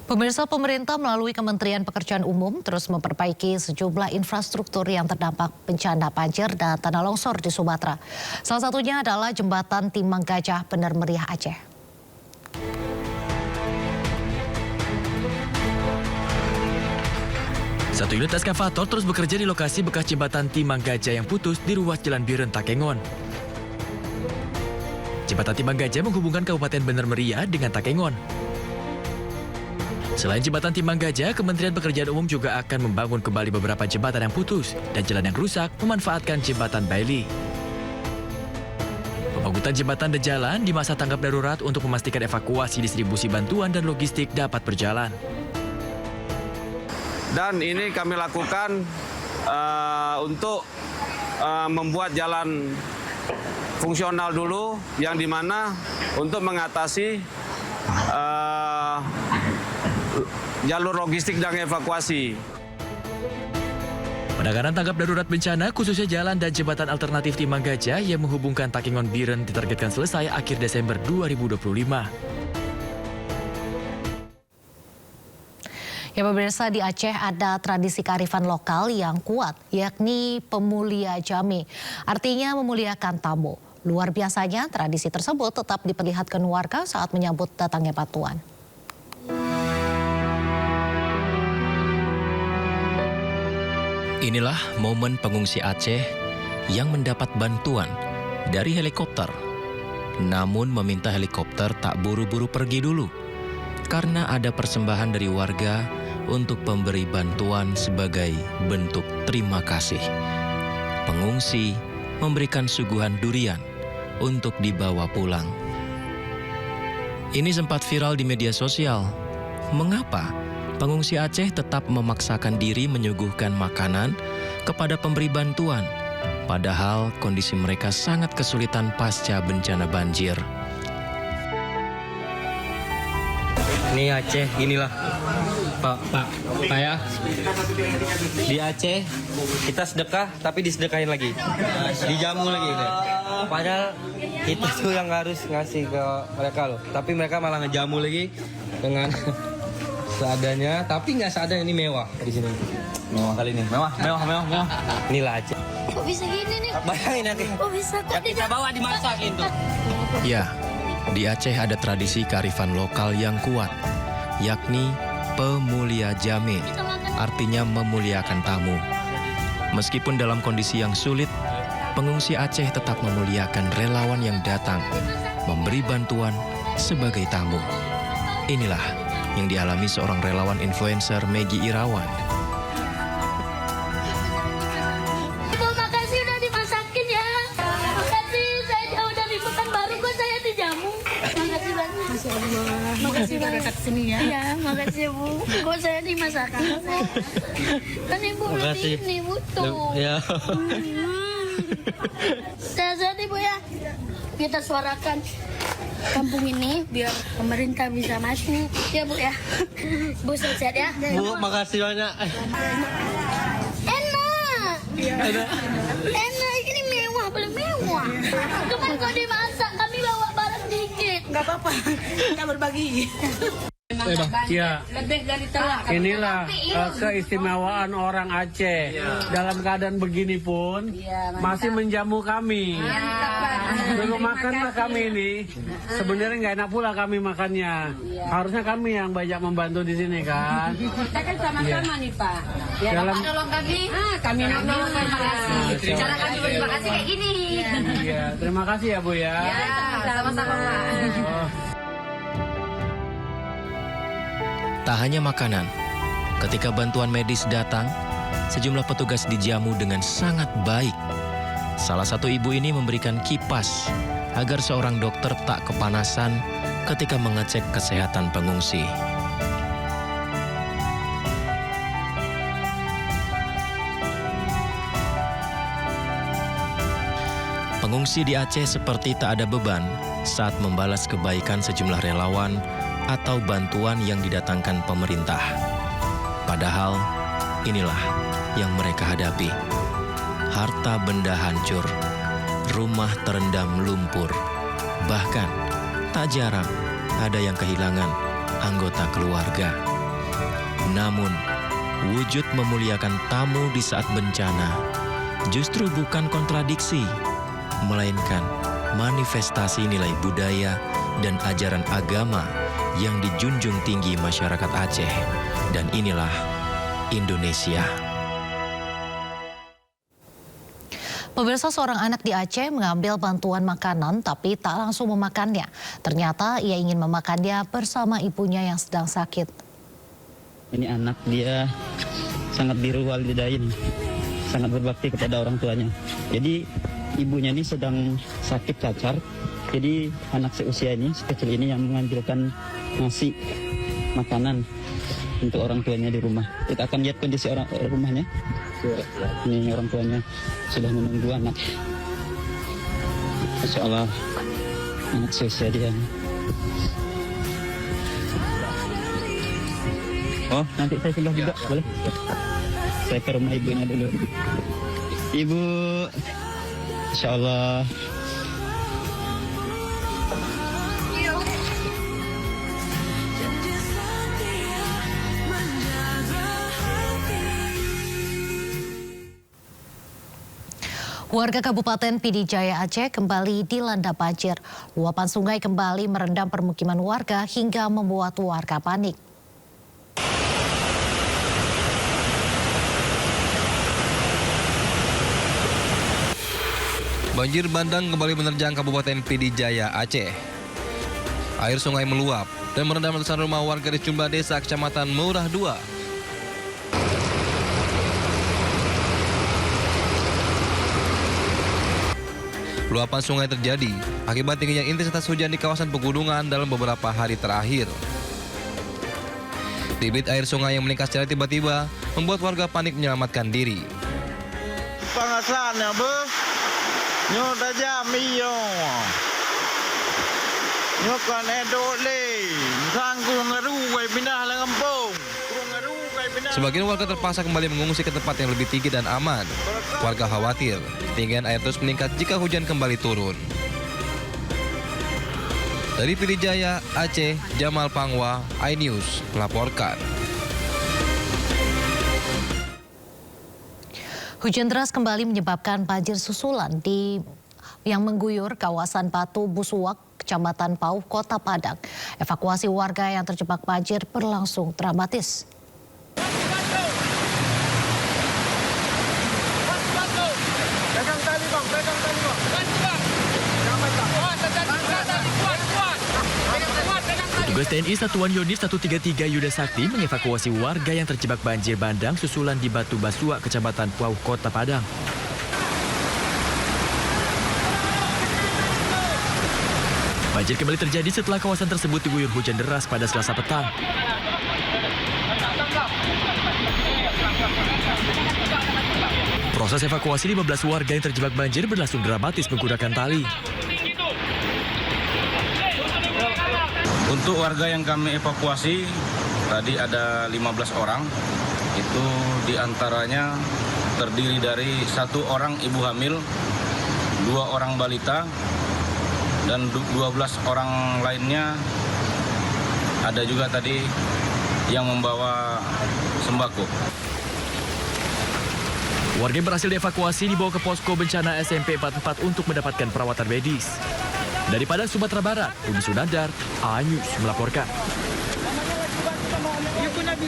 Pemirsa, pemerintah melalui Kementerian Pekerjaan Umum terus memperbaiki sejumlah infrastruktur yang terdampak bencana banjir dan tanah longsor di Sumatera. Salah satunya adalah jembatan Timbang Gajah Bener Meriah Aceh. Satu unit eskavator terus bekerja di lokasi bekas jembatan Timbang Gajah yang putus di ruas Jalan Biren Takengon. Jembatan Timbang Gajah menghubungkan Kabupaten Bener Meriah dengan Takengon. Selain jembatan Timbang Gajah, Kementerian Pekerjaan Umum juga akan membangun kembali beberapa jembatan yang putus dan jalan yang rusak memanfaatkan jembatan Bailey. Pembangunan jembatan dan jalan di masa tanggap darurat untuk memastikan evakuasi, distribusi bantuan dan logistik dapat berjalan. Dan ini kami lakukan untuk membuat jalan fungsional dulu, yang dimana untuk mengatasi jalur logistik dan evakuasi. Penanganan tanggap darurat bencana khususnya jalan dan jembatan alternatif Timbang Gajah yang menghubungkan Takengon Biren ditargetkan selesai akhir Desember 2025. Ya pemirsa, di Aceh ada tradisi kearifan lokal yang kuat, yakni pemulia jame. Artinya memuliakan tamu. Luar biasanya tradisi tersebut tetap diperlihatkan warga saat menyambut datangnya bantuan. Inilah momen pengungsi Aceh yang mendapat bantuan dari helikopter. Namun meminta helikopter tak buru-buru pergi dulu, karena ada persembahan dari warga untuk pemberi bantuan sebagai bentuk terima kasih. Pengungsi memberikan suguhan durian untuk dibawa pulang. Ini sempat viral di media sosial. Mengapa pengungsi Aceh tetap memaksakan diri menyuguhkan makanan kepada pemberi bantuan, padahal kondisi mereka sangat kesulitan pasca bencana banjir? Ini Aceh, inilah Pak ya. Di Aceh kita sedekah tapi disedekahin lagi, dijamu lagi. Padahal kita tuh yang harus ngasih ke mereka loh, tapi mereka malah ngejamu lagi dengan seadanya, tapi nggak seadanya. Ini mewah di sini. Mewah kali ini. Mewah. Inilah Aceh. Kok bisa gini nih? Bayangin nanti. Kok bisa kok Kita bawa dimasakin tuh. Ya, di Aceh ada tradisi kearifan lokal yang kuat, yakni pemulia jame, artinya memuliakan tamu. Meskipun dalam kondisi yang sulit, pengungsi Aceh tetap memuliakan relawan yang datang, memberi bantuan sebagai tamu. Inilah yang dialami seorang relawan influencer Megi Irawan. Ibu, makasih udah dimasakin ya. Makasih, saya jauh dari Pekanbaru kok saya dijamu. Makasih banyak. Masya Allah. Makasih banyak sini ya. Iya, makasih Bu. Kok saya dimasakin. Kan Ibu nanti ini butuh. Ya. Sehat-sehat Ibu ya. Kita suarakan kampung ini biar pemerintah bisa masuk ya Bu ya. Bu sehat ya. Bu, makasih banyak. Enak. Enak, ini mewah, belum mewah. Cuman kalau dimasak kami bawa barang dikit. Nggak apa-apa, kita berbagi. Ya, Lebih dari telur. inilah keistimewaan orang Aceh. Dalam keadaan begini pun masih menjamu kami. Belum makanlah kami ini. Sebenarnya nggak enak pula kami makannya. Harusnya kami yang banyak membantu di sini kan. Kita kan sama-sama nih Pak. Ya, Dalam Bapak nolong kami. Kami nolong, terima kasih. Cara kami berterima kasih kayak gini. ya, terima kasih ya Bu ya. Sama-sama Pak. Oh. Tak hanya makanan, ketika bantuan medis datang, sejumlah petugas dijamu dengan sangat baik. Salah satu ibu ini memberikan kipas agar seorang dokter tak kepanasan ketika mengecek kesehatan pengungsi. Pengungsi di Aceh seperti tak ada beban saat membalas kebaikan sejumlah relawan atau bantuan yang didatangkan pemerintah. Padahal inilah yang mereka hadapi. Harta benda hancur, rumah terendam lumpur. Bahkan tak jarang ada yang kehilangan anggota keluarga. Namun, wujud memuliakan tamu di saat bencana justru bukan kontradiksi, melainkan manifestasi nilai budaya dan ajaran agama yang dijunjung tinggi masyarakat Aceh. Dan inilah Indonesia. Pemirsa, seorang anak di Aceh mengambil bantuan makanan tapi tak langsung memakannya. Ternyata ia ingin memakannya bersama ibunya yang sedang sakit. Ini anak dia sangat birrul walidain, sangat berbakti kepada orang tuanya. Jadi ibunya ini sedang sakit cacar. Jadi anak seusia ini, sekecil ini yang mengambilkan nasi, makanan untuk orang tuanya di rumah. Kita akan lihat kondisi orang rumahnya. Ini orang tuanya sudah menunggu anak. Masya Allah, anak seusia dia. Oh, nanti saya singgah juga, boleh? Saya ke rumah ibunya dulu. Ibu, Insya Allah. Warga Kabupaten Pidijaya Aceh kembali dilanda banjir. Luapan sungai kembali merendam permukiman warga hingga membuat warga panik. Banjir bandang kembali menerjang Kabupaten Pidijaya Aceh. Air sungai meluap dan merendam ratusan rumah warga di sejumlah desa Kecamatan Murah II. Luapan sungai terjadi akibat tingginya intensitas hujan di kawasan pegunungan dalam beberapa hari terakhir. Debit air sungai yang meningkat secara tiba-tiba membuat warga panik menyelamatkan diri. Pengasaannya, Bu. Nyo tajam iyo. Nyo kan edole. Sangku ngarugai pindah langempong. Sebagian warga terpaksa kembali mengungsi ke tempat yang lebih tinggi dan aman. Warga khawatir ketinggian air terus meningkat jika hujan kembali turun. Dari Pidijaya, Aceh, Jamal Pangwa, iNews melaporkan. Hujan deras kembali menyebabkan banjir susulan yang mengguyur kawasan Batu Busuwak, Kecamatan Pauh, Kota Padang. Evakuasi warga yang terjebak banjir berlangsung dramatis. Petugas TNI Satuan Yonif 133 Yuda Sakti mengevakuasi warga yang terjebak banjir bandang susulan di Batu Busuwak, Kecamatan Pauh, Kota Padang. Banjir kembali terjadi setelah kawasan tersebut diguyur hujan deras pada Selasa petang. Proses evakuasi 15 warga yang terjebak banjir berlangsung dramatis menggunakan tali. Untuk warga yang kami evakuasi, tadi ada 15 orang. Itu diantaranya terdiri dari 1 orang ibu hamil, 2 orang balita, dan 12 orang lainnya ada juga tadi yang membawa sembako. Warga yang berhasil dievakuasi dibawa ke posko bencana SMP 44 untuk mendapatkan perawatan medis. Dari Padang, Sumatera Barat, Rudi Sunandar, iNews melaporkan.